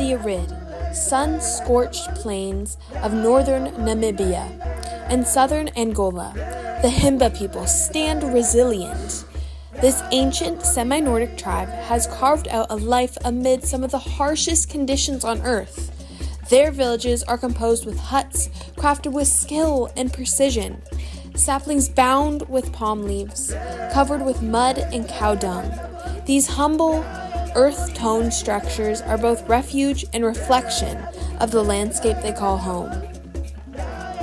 the arid, sun-scorched plains of northern Namibia and southern Angola, the Himba people stand resilient. This ancient semi-Nordic tribe has carved out a life amid some of the harshest conditions on earth. Their villages are composed with huts crafted with skill and precision, saplings bound with palm leaves, covered with mud and cow dung. These humble, earth-toned structures are both refuge and reflection of the landscape they call home.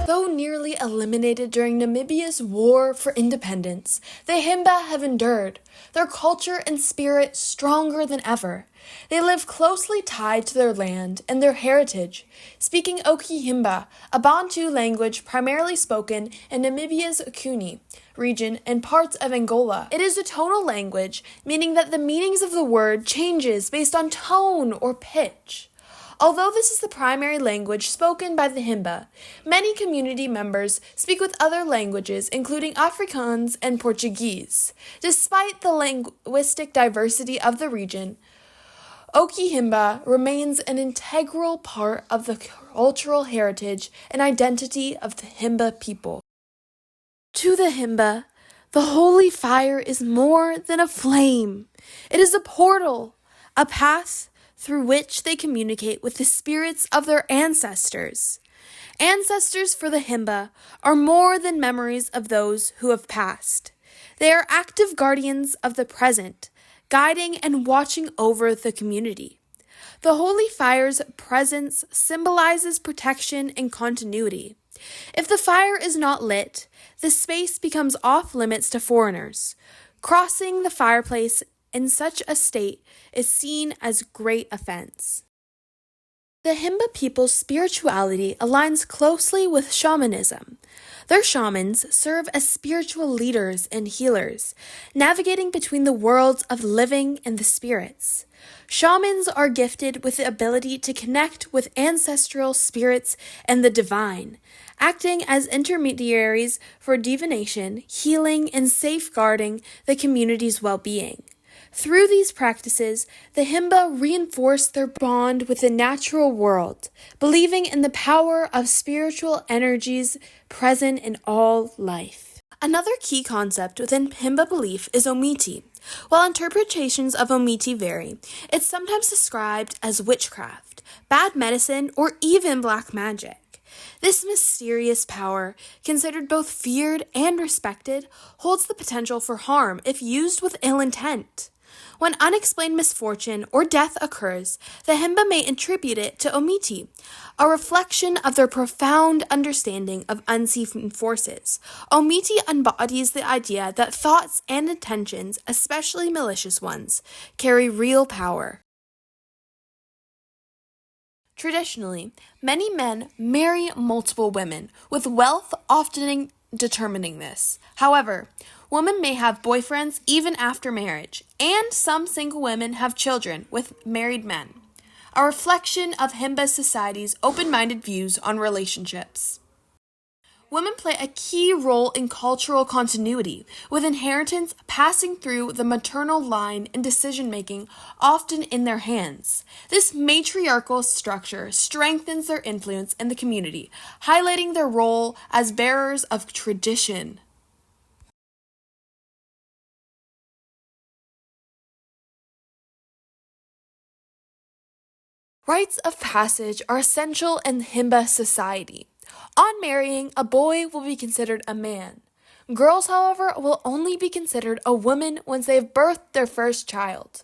Though nearly eliminated during Namibia's war for independence, the Himba have endured, their culture and spirit stronger than ever. They live closely tied to their land and their heritage, speaking Oki Himba, a Bantu language primarily spoken in Namibia's Ukuni region and parts of Angola. It is a tonal language, meaning that the meanings of the word changes based on tone or pitch. Although this is the primary language spoken by the Himba, many community members speak with other languages, including Afrikaans and Portuguese. Despite the linguistic diversity of the region, Oki Himba remains an integral part of the cultural heritage and identity of the Himba people. To the Himba, the holy fire is more than a flame. It is a portal, a path through which they communicate with the spirits of their ancestors. Ancestors for the Himba are more than memories of those who have passed. They are active guardians of the present, guiding and watching over the community. The holy fire's presence symbolizes protection and continuity. If the fire is not lit, the space becomes off limits to foreigners. Crossing the fireplace in such a state is seen as great offense. The Himba people's spirituality aligns closely with shamanism. Their shamans serve as spiritual leaders and healers, navigating between the worlds of living and the spirits. Shamans are gifted with the ability to connect with ancestral spirits and the divine, acting as intermediaries for divination, healing, and safeguarding the community's well-being. Through these practices, the Himba reinforce their bond with the natural world, believing in the power of spiritual energies present in all life. Another key concept within Himba belief is Omiti. While interpretations of Omiti vary, it's sometimes described as witchcraft, bad medicine, or even black magic. This mysterious power, considered both feared and respected, holds the potential for harm if used with ill intent. When unexplained misfortune or death occurs, the Himba may attribute it to Omiti, a reflection of their profound understanding of unseen forces. Omiti embodies the idea that thoughts and intentions, especially malicious ones, carry real power. Traditionally, many men marry multiple women, with wealth often determining this. However, women may have boyfriends even after marriage, and some single women have children with married men, a reflection of Himba society's open-minded views on relationships. Women play a key role in cultural continuity, with inheritance passing through the maternal line and decision-making often in their hands. This matriarchal structure strengthens their influence in the community, highlighting their role as bearers of tradition. Rites of passage are essential in Himba society. On marrying, a boy will be considered a man. Girls, however, will only be considered a woman once they have birthed their first child.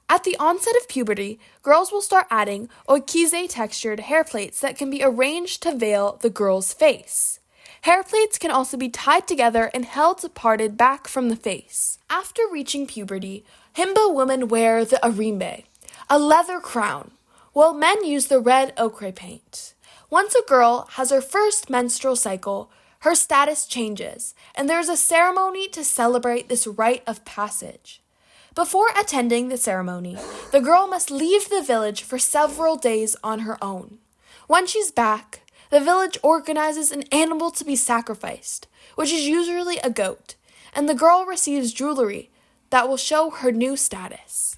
At the onset of puberty, girls will start adding okize textured hair plates that can be arranged to veil the girl's face. Hair plates can also be tied together and held parted back from the face. After reaching puberty, Himba women wear the arimbe, a leather crown, while men use the red ochre paint. Once a girl has her first menstrual cycle, her status changes, and there is a ceremony to celebrate this rite of passage. Before attending the ceremony, the girl must leave the village for several days on her own. When she's back, the village organizes an animal to be sacrificed, which is usually a goat, and the girl receives jewelry that will show her new status.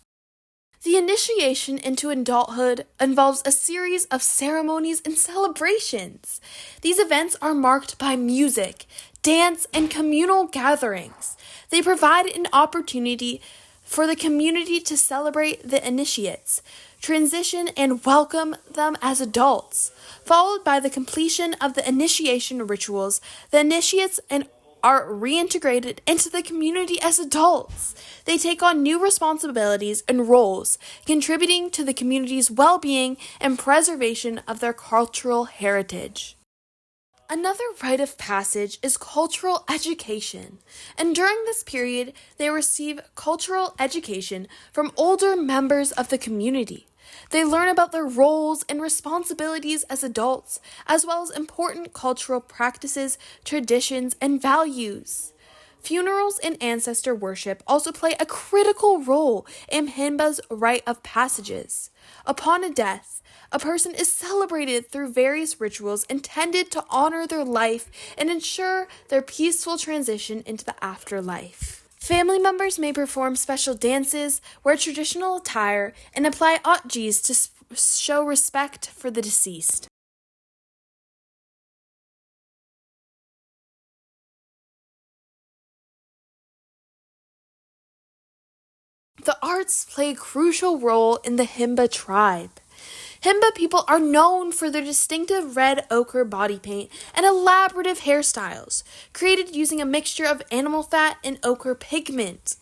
The initiation into adulthood involves a series of ceremonies and celebrations. These events are marked by music, dance, and communal gatherings. They provide an opportunity for the community to celebrate the initiates, transition, and welcome them as adults. Followed by the completion of the initiation rituals, the initiates are reintegrated into the community as adults. They take on new responsibilities and roles, contributing to the community's well-being and preservation of their cultural heritage. Another rite of passage is cultural education, and during this period, they receive cultural education from older members of the community. They learn about their roles and responsibilities as adults, as well as important cultural practices, traditions, and values. Funerals and ancestor worship also play a critical role in Himba's rite of passages. Upon a death, a person is celebrated through various rituals intended to honor their life and ensure their peaceful transition into the afterlife. Family members may perform special dances, wear traditional attire, and apply otjis to show respect for the deceased. The arts play a crucial role in the Himba tribe. Himba people are known for their distinctive red ochre body paint and elaborative hairstyles, created using a mixture of animal fat and ochre pigment.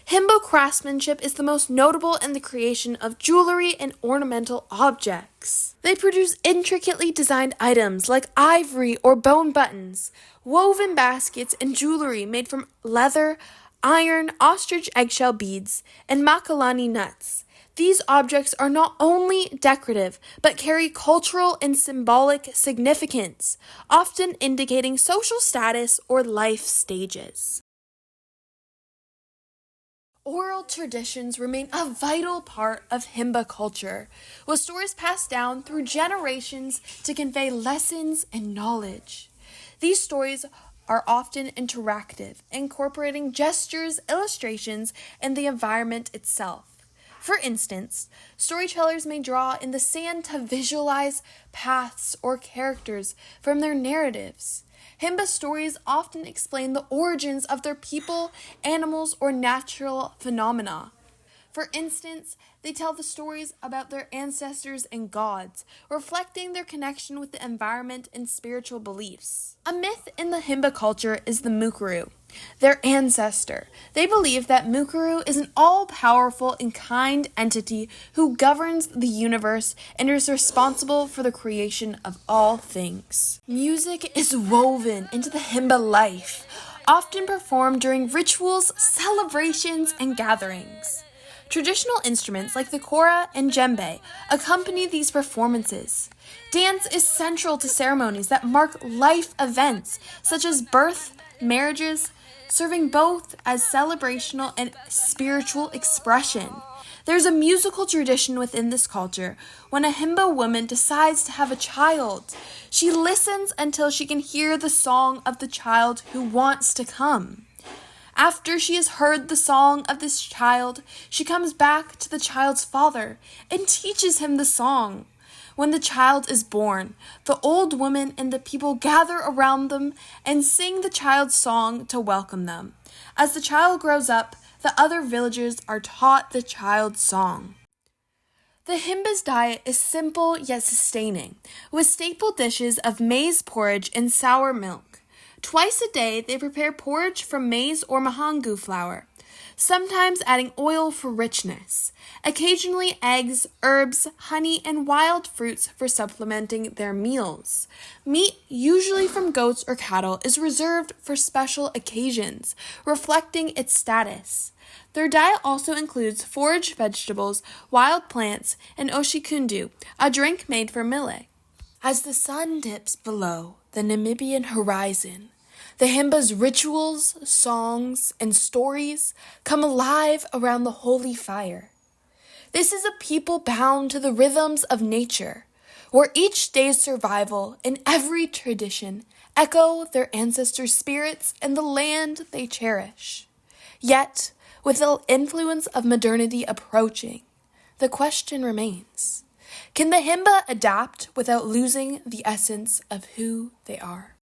Himba craftsmanship is the most notable in the creation of jewelry and ornamental objects. They produce intricately designed items like ivory or bone buttons, woven baskets, and jewelry made from leather, iron, ostrich eggshell beads, and makalani nuts. These objects are not only decorative, but carry cultural and symbolic significance, often indicating social status or life stages. Oral traditions remain a vital part of Himba culture, with stories passed down through generations to convey lessons and knowledge. These stories are often interactive, incorporating gestures, illustrations, and the environment itself. For instance, storytellers may draw in the sand to visualize paths or characters from their narratives. Himba stories often explain the origins of their people, animals, or natural phenomena. For instance, they tell the stories about their ancestors and gods, reflecting their connection with the environment and spiritual beliefs. A myth in the Himba culture is the Mukuru, their ancestor. They believe that Mukuru is an all-powerful and kind entity who governs the universe and is responsible for the creation of all things. Music is woven into the Himba life, often performed during rituals, celebrations, and gatherings. Traditional instruments like the kora and djembe accompany these performances. Dance is central to ceremonies that mark life events, such as birth, marriages, serving both as celebrational and spiritual expression. There's a musical tradition within this culture. When a Himba woman decides to have a child, she listens until she can hear the song of the child who wants to come. After she has heard the song of this child, she comes back to the child's father and teaches him the song. When the child is born, the old woman and the people gather around them and sing the child's song to welcome them. As the child grows up, the other villagers are taught the child's song. The Himba's diet is simple yet sustaining, with staple dishes of maize porridge and sour milk. Twice a day, they prepare porridge from maize or mahangu flour, sometimes adding oil for richness, occasionally eggs, herbs, honey, and wild fruits for supplementing their meals. Meat, usually from goats or cattle, is reserved for special occasions, reflecting its status. Their diet also includes foraged vegetables, wild plants, and oshikundu, a drink made from millet. As the sun dips below the Namibian horizon, the Himba's rituals, songs, and stories come alive around the holy fire. This is a people bound to the rhythms of nature, where each day's survival and every tradition echo their ancestors' spirits and the land they cherish. Yet, with the influence of modernity approaching, The question remains, can the Himba adapt without losing the essence of who they are?